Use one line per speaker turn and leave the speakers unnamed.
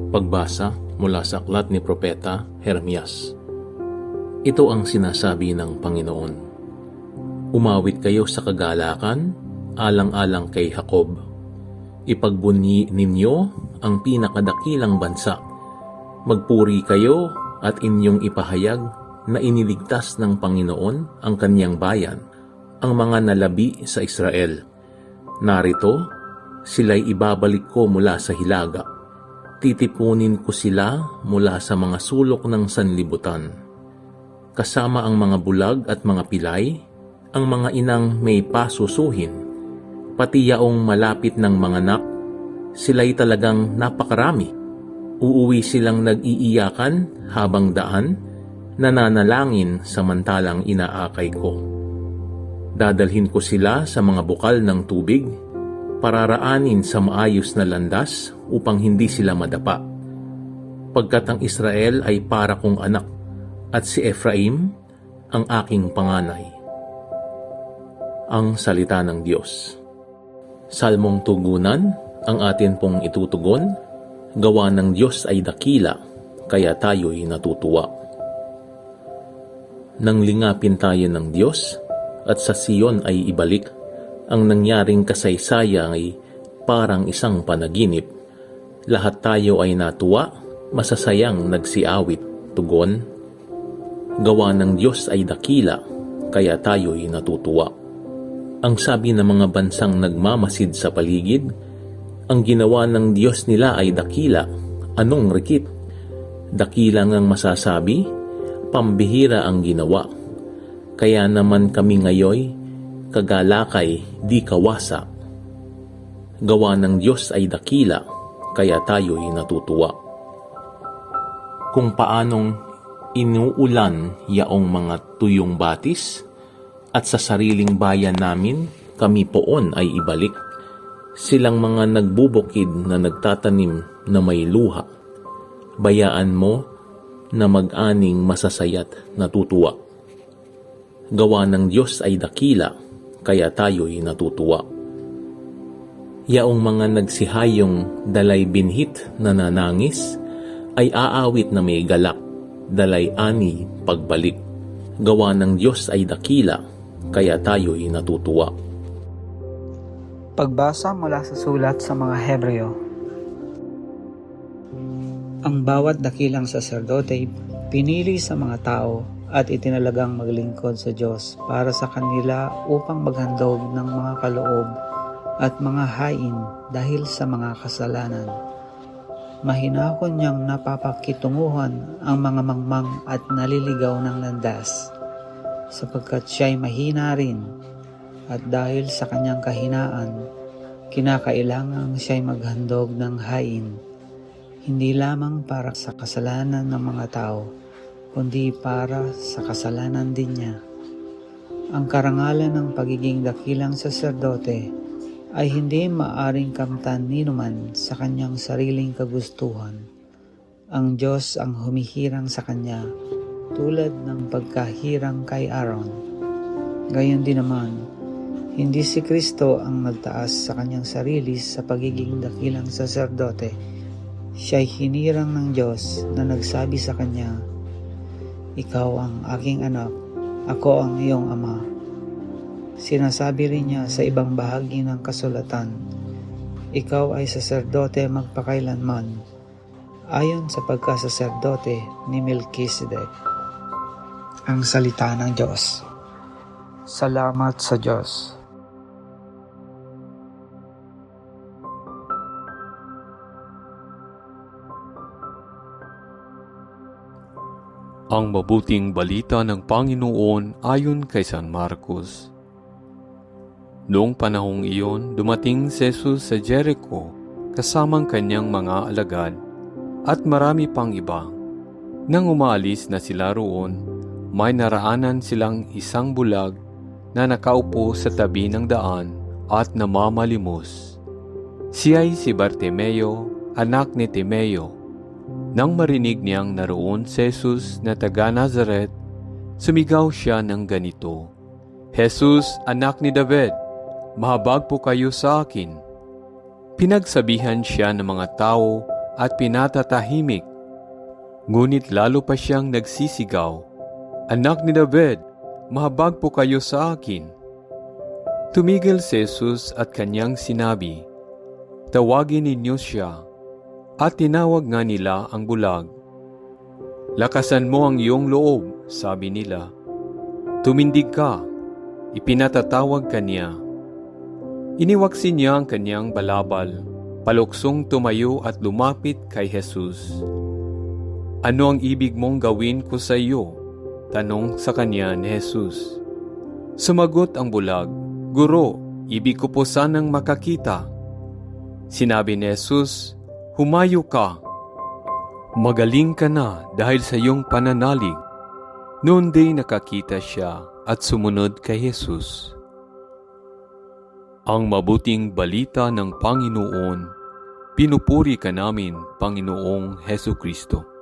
Pagbasa mula sa aklat ni Propeta Jeremias. Ito ang sinasabi ng Panginoon. Umawit kayo sa kagalakan, alang-alang kay Jacob. Ipagbunyi ninyo ang pinakadakilang bansa. Magpuri kayo at inyong ipahayag na iniligtas ng Panginoon ang kanyang bayan, ang mga nalabi sa Israel. Narito, sila'y ibabalik ko mula sa hilaga. Titipunin ko sila mula sa mga sulok ng sanlibutan. Kasama ang mga bulag at mga pilay, ang mga inang may pasusuhin, pati yaong malapit ng mga anak, sila'y talagang napakarami. Uuwi silang nag-iiyakan habang daan, nananalangin samantalang inaakay ko. Dadalhin ko sila sa mga bukal ng tubig, pararaanin sa maayos na landas upang hindi sila madapa. Pagkat ang Israel ay para kong anak at si Ephraim ang aking panganay. Ang salita ng Diyos. Salmong tugunan ang atin pong itutugon. Gawa ng Diyos ay dakila, kaya tayo'y natutuwa. Nang lingapin tayo ng Diyos at sa Siyon ay ibalik, ang nangyaring kasaysayan ay parang isang panaginip. Lahat tayo ay natuwa, masasayang nagsiawit, tugon. Gawa ng Diyos ay dakila, kaya tayo'y natutuwa. Ang sabi ng mga bansang nagmamasid sa paligid, ang ginawa ng Diyos nila ay dakila, anong rikit? Dakila ngang masasabi, pambihira ang ginawa. Kaya naman kami ngayoy, kagalakay di kawasa. Gawa ng Diyos ay dakila, kaya tayo'y natutuwa. Kung paanong inuulan yaong mga tuyong batis, at sa sariling bayan namin, kami poon ay ibalik. Silang mga nagbubukid na nagtatanim na may luha. Bayaan mo na mag-aning masasayat natutuwa. Gawa ng Diyos ay dakila, kaya tayo'y natutuwa. Yaong mga nagsihayong dalay binhit na nanangis, ay aawit na may galak, dalay ani pagbalik. Gawa ng Diyos ay dakila, kaya tayo'y natutuwa.
Pagbasa mula sa sulat sa mga Hebreo. Ang bawat dakilang saserdote pinili sa mga tao at itinalagang maglingkod sa Diyos para sa kanila upang maghandog ng mga kaloob at mga hain dahil sa mga kasalanan. Mahinahon niyang napapakitunguhan ang mga mangmang at naliligaw ng landas, sapagkat siya'y mahina rin, at dahil sa kanyang kahinaan, kinakailangang siya'y maghandog ng hain, hindi lamang para sa kasalanan ng mga tao, kundi para sa kasalanan din niya. Ang karangalan ng pagiging dakilang saserdote ay hindi maaring kamtan ninuman sa kanyang sariling kagustuhan. Ang Diyos ang humihirang sa kanya, tulad ng pagkahirang kay Aaron. Gayon din naman, hindi si Kristo ang nagtaas sa kanyang sarili sa pagiging dakilang saserdote. Siya'y hinirang ng Diyos na nagsabi sa kanya, "Ikaw ang aking anak, ako ang iyong ama." Sinasabi rin niya sa ibang bahagi ng kasulatan, "Ikaw ay saserdote magpakailanman, ayon sa pagkasaserdote ni Melchizedek." Ang salita ng Diyos. Salamat sa Diyos.
Ang mabuting balita ng Panginoon ayon kay San Marcos. Noong panahong iyon, dumating si Jesus sa Jericho kasamang kanyang mga alagad at marami pang iba. Nang umaalis na sila roon, may naraanan silang isang bulag na nakaupo sa tabi ng daan at namamalimos. Siya'y si Bartimeo, anak ni Timeo. Nang marinig niyang naroon si Jesus na taga Nazaret, sumigaw siya ng ganito, "Jesus, anak ni David, mahabag po kayo sa akin." Pinagsabihan siya ng mga tao at pinatatahimik. Ngunit lalo pa siyang nagsisigaw, "Anak ni David, mahabag po kayo sa akin." Tumigil si Jesus at kanyang sinabi, "Tawagin ninyo siya." At tinawag nga nila ang bulag. "Lakasan mo ang iyong loob," sabi nila. Tumindig ka. Ipinatatawag kanya. Iniwaksin niya ang kanyang balabal, paluksong tumayo at lumapit kay Jesus. "Ano ang ibig mong gawin ko sa iyo?" tanong sa kanya ni Jesus. Sumagot ang bulag, "Guro, ibig ko po sanang makakita." Sinabi ni Jesus, "Humayo ka. Magaling ka na dahil sa iyong pananalig." Noon din nakakita siya at sumunod kay Jesus. Ang mabuting balita ng Panginoon, pinupuri ka namin, Panginoong Hesukristo.